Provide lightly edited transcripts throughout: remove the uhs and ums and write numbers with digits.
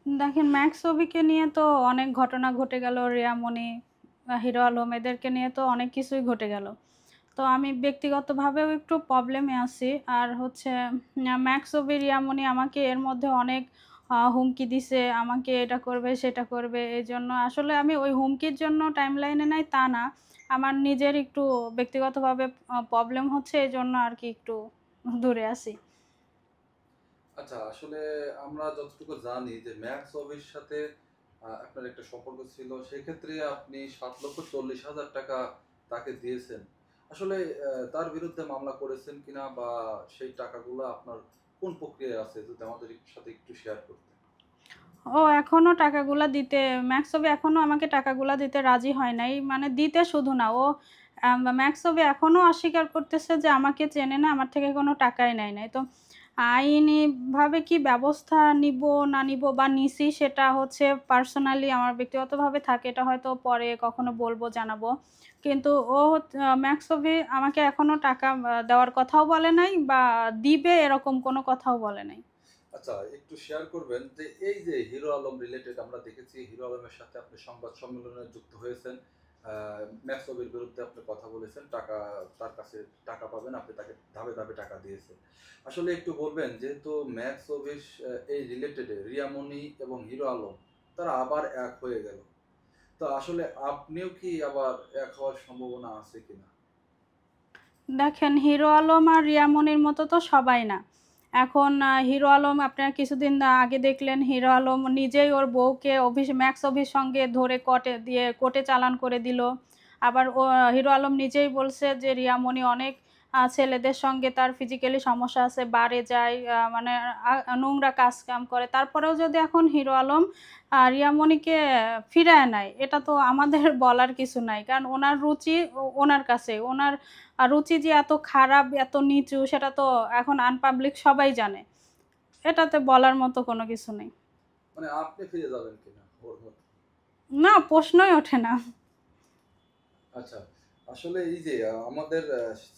দেখেন ম্যাক্স ছবিকে নিয়ে তো অনেক ঘটনা ঘটে গেল, রিয়ামণি, হিরো আলম এদেরকে নিয়ে তো অনেক কিছুই ঘটে গেল। তো আমি ব্যক্তিগতভাবেও একটু প্রবলেমে আছি। আর হচ্ছে ম্যাক্স ছবি, রিয়ামণি আমাকে এর মধ্যে অনেক হুমকি দিছে, আমাকে এটা করবে সেটা করবে। এই জন্য আসলে আমি ওই হুমকির জন্য টাইম লাইনে নাই তা না, আমার নিজের একটু ব্যক্তিগতভাবে প্রবলেম হচ্ছে, এই জন্য আর কি একটু দূরে আছি। আচ্ছা, আসলে আমরা যতটুকু জানি যে ম্যাক্স অফিস সাথে আপনার একটা সম্পর্ক ছিল, সেক্ষেত্রে আপনি 7,40,000 টাকা তাকে দিয়েছেন। আসলে তার বিরুদ্ধে মামলা করেছেন কিনা, বা সেই টাকাগুলো আপনার কোন প্রক্রিয়ায় আছে, যদি আমাদের সাথে একটু শেয়ার করতেন। ও এখনো টাকাগুলা দিতে, ম্যাক্সবি এখনো আমাকে টাকাগুলা দিতে রাজি হয় নাই, মানে দিতে শুধু না, ও ম্যাক্সবি এখনো অস্বীকার করতেছে যে আমাকে চেনে না, আমার থেকে কোনো টাকাই নেয় নাই। তো আইনিভাবে কি ব্যবস্থা নিব না নিব বা নিছি, সেটা হচ্ছে পার্সোনালি আমার ব্যক্তিগতভাবে থাকে, এটা হয়তো পরে কখনো বলবো, জানাবো। কিন্তু ও ম্যাক্সবি আমাকে এখনো টাকা দেওয়ার কথাও বলে নাই বা দিবে এরকম কোনো কথাও বলে নাই। আচ্ছা, একটু শেয়ার করবেন যে এই যে হিরো আলম রিলেটেড আমরা দেখেছি, হিরো আলমের সাথে আপনি সংবাদ সম্মেলনে যুক্ত হয়েছেন, ম্যাক্সওয়েলের বিরুদ্ধে আপনি কথা বলেছেন, টাকা তার কাছে টাকা পাবেন, আপনি তাকে ধাপে ধাপে টাকা দিয়েছেন। আসলে একটু বলবেন, যেহেতু ম্যাক্সওয়েল এই রিলেটেডে রিয়ামণি এবং হিরো আলম তারা আবার এক হয়ে গেল, তো আসলে আপনিও কি আবার এক হওয়ার সম্ভাবনা আছে কিনা? দেখেন হিরো আলম আর রিয়ামনির মতো তো সবাই না। এখন হিরো আলম আপনারা কিছুদিন আগে দেখলেন, হিরো আলম নিজেই ওর বউকে ম্যাক্স অভির সঙ্গে ধরে কোর্টে চালান করে দিল। আবার ও হিরো আলম নিজেই বলছে যে রিয়ামণি অনেক ছেলেদের সঙ্গে তার ফিজিক্যালি সমস্যা আছে, বারে যায়, মানে নোংরা কাজ কাম করে। তারপরেও যদি এখন হিরো আলম রিয়ামণিকে ফিরায় নেয়, এটা তো আমাদের বলার কিছু নাই, কারণ ওনার রুচি ওনার কাছে, ওনার রুচি যে এত খারাপ এত নিচু সেটা তো এখন আনপাবলিক সবাই জানে, এটাতে বলার মতো কোনো কিছু নেই। মানে আপনি ফিরে যাবেন কিনা ওর মতো? না, প্রশ্নই ওঠে না। আচ্ছা, আসলে এই যে আমাদের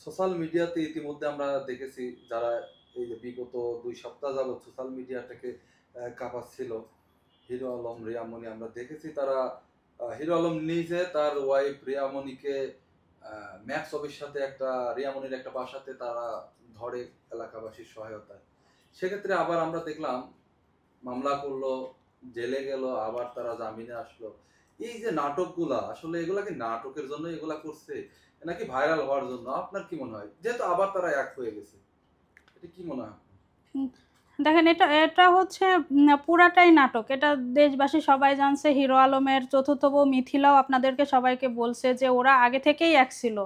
সোশ্যাল মিডিয়াতে ইতিমধ্যে আমরা দেখেছি, যারা এই যে বিগত 2 সপ্তাহ যাবৎ সোশ্যাল মিডিয়াটাকে কাঁপাচ্ছিল, হিরো আলম রিয়ামণি, আমরা দেখেছি তারা হিরো আলম নিজে তার ওয়াইফ রিয়ামণিকে ম্যাক্স অফিস সাথে একটা রিয়ামণির একটা বাসাতে তারা ধরে এলাকাবাসীর সহায়তায়। সেক্ষেত্রে আবার আমরা দেখলাম মামলা করলো, জেলে গেল, আবার তারা জামিনে আসলো। এই যে নাটকগুলা, আসলে এগুলা কি নাটকের জন্য এগুলা করছে, নাকি ভাইরাল হওয়ার জন্য? আপনার কি মনে হয়, যেহেতু আবার তারা এক হয়ে গেছে, এটা কি মনে হয় আপনার? উম, দেখেন এটা এটা হচ্ছে পুরাটাই নাটক, এটা দেশবাসী সবাই জানছে। হিরো আলমের চতুর্থ বউ মিথিলাও আপনাদেরকে সবাইকে বলছে যে ওরা আগে থেকেই এক ছিল,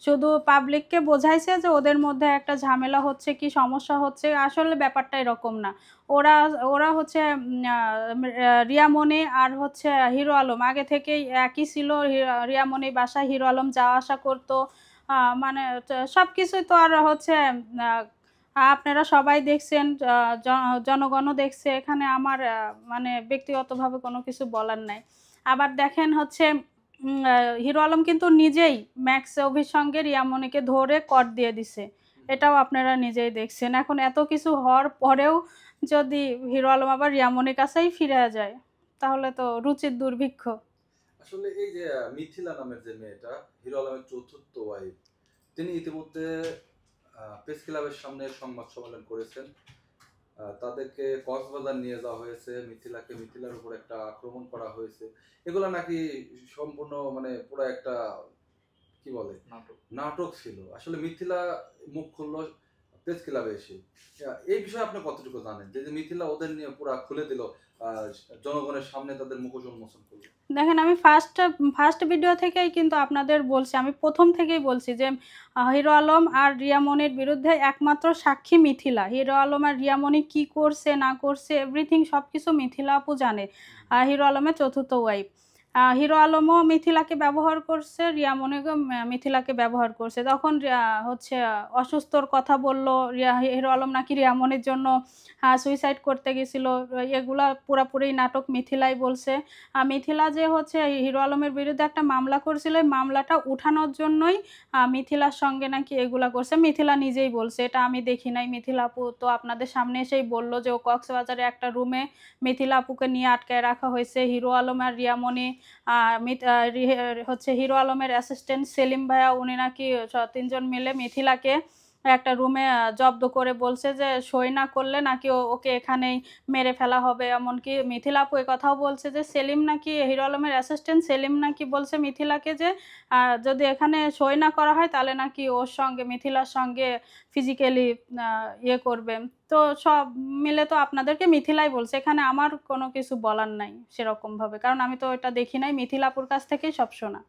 শুধু পাবলিককে বোঝাইছে যে ওদের মধ্যে একটা ঝামেলা হচ্ছে, কি সমস্যা হচ্ছে, আসলে ব্যাপারটা এরকম না। ওরা ওরা হচ্ছে রিয়ামণি আর হচ্ছে হিরো আলম আগে থেকেই একই ছিল। রিয়ামণি বাসায় হিরো আলম যাওয়া আসা করতো, মানে সব কিছুই তো আর হচ্ছে আপনারা সবাই দেখছেন, জনগণও দেখছে, এখানে আমার মানে ব্যক্তিগতভাবে কোনো কিছু বলার নাই। আবার দেখেন হচ্ছে হিরো আলম কিন্তু নিজেই ম্যাক্স অভির সঙ্গে রিয়ামণিকে ধরে কর দিয়ে দিছে, এটাও আপনারা নিজেই দেখছেন। এখন এত কিছু হওয়ার পরেও যদি হিরো আলম আবার রিয়ামণির কাছেই ফিরে যায়, তাহলে তো রুচির দুর্ভিক্ষ। আসলে এই যে মিথিলা নামের যে মেয়েটা, হিরো আলমের চতুর্থ ওয়াইফ, তিনি ইতিমধ্যে প্রেস ক্লাবের সামনে সংবাদ সম্মেলন করেছেন। তাদেরকে কক্সবাজার নিয়ে যাওয়া হয়েছে, মিথিলার উপর একটা আক্রমণ করা হয়েছে। এগুলা নাকি সম্পূর্ণ মানে পুরো একটা কি বলে নাটক ছিল। আসলে মিথিলা মুখ খুললো প্রেস ক্লাবে এসে। এই বিষয়ে আপনি কতটুকু জানেন, যে মিথিলা ওদের নিয়ে পুরো খুলে দিল, আহ, জনগণের সামনে তাদের মুখোশ উন্মোচন করলো? দেখেন আমি ফার্স্ট ভিডিও থেকেই কিন্তু আপনাদের বলছি, আমি প্রথম থেকেই বলছি যে হিরো আলম আর রিয়ামনির বিরুদ্ধে একমাত্র সাক্ষী মিথিলা। হিরো আলম আর রিয়ামনি কি করছে না করছে এভরিথিং সব কিছু মিথিলা আপু জানে, হিরো আলমের চতুর্থ ওয়াইফ। হিরো আলমও মিথিলাকে ব্যবহার করছে, রিয়া মনিরও মিথিলাকে ব্যবহার করছে। তখন হচ্ছে অসুস্থর কথা বলল, হিরো আলম নাকি রিয়া মনির জন্য সুইসাইড করতে গেছিল। এগুলা পুরাপুরি নাটক, মিথিলাই বলছে। মিথিলা যে হচ্ছে হিরো আলমের বিরুদ্ধে একটা মামলা করছিল, এই মামলাটা উঠানোর জন্যই মিথিলার সঙ্গে নাকি এগুলা করছে। মিথিলা নিজেই বলছে, এটা আমি দেখি নাই। মিথিলা আপু তো আপনাদের সামনে এসেই বলল যে ও কক্সবাজারে একটা রুমে মিথিলা আপুকে নিয়ে আটকায় রাখা হয়েছে। হিরো আলম আর রিয়ামণি, হচ্ছে হিরো আলমের অ্যাসিস্ট্যান্ট সেলিম ভাইয়া, উনি নাকি তিনজন মিলে মিথিলাকে একটা রুমে জব্দ করে বলছে যে সই না করলে নাকি ওকে এখানেই মেরে ফেলা হবে। এমনকি মিথিলা আপু কথাও বলছে যে সেলিম নাকি, হিরো আলমের অ্যাসিস্ট্যান্ট সেলিম নাকি বলছে মিথিলাকে যে যদি এখানে সই না করা হয় তাহলে নাকি ওর সঙ্গে, মিথিলার সঙ্গে ফিজিক্যালি ইয়ে করবে। তো সব মিলে তো আপনাদেরকে মিথিলাই বলছে, এখানে আমার কোনো কিছু বলার নাই সেরকম ভাবে, কারণ আমি তো এটা দেখি নাই, মিথিলাপুর কাছ থেকেই সব শোনা।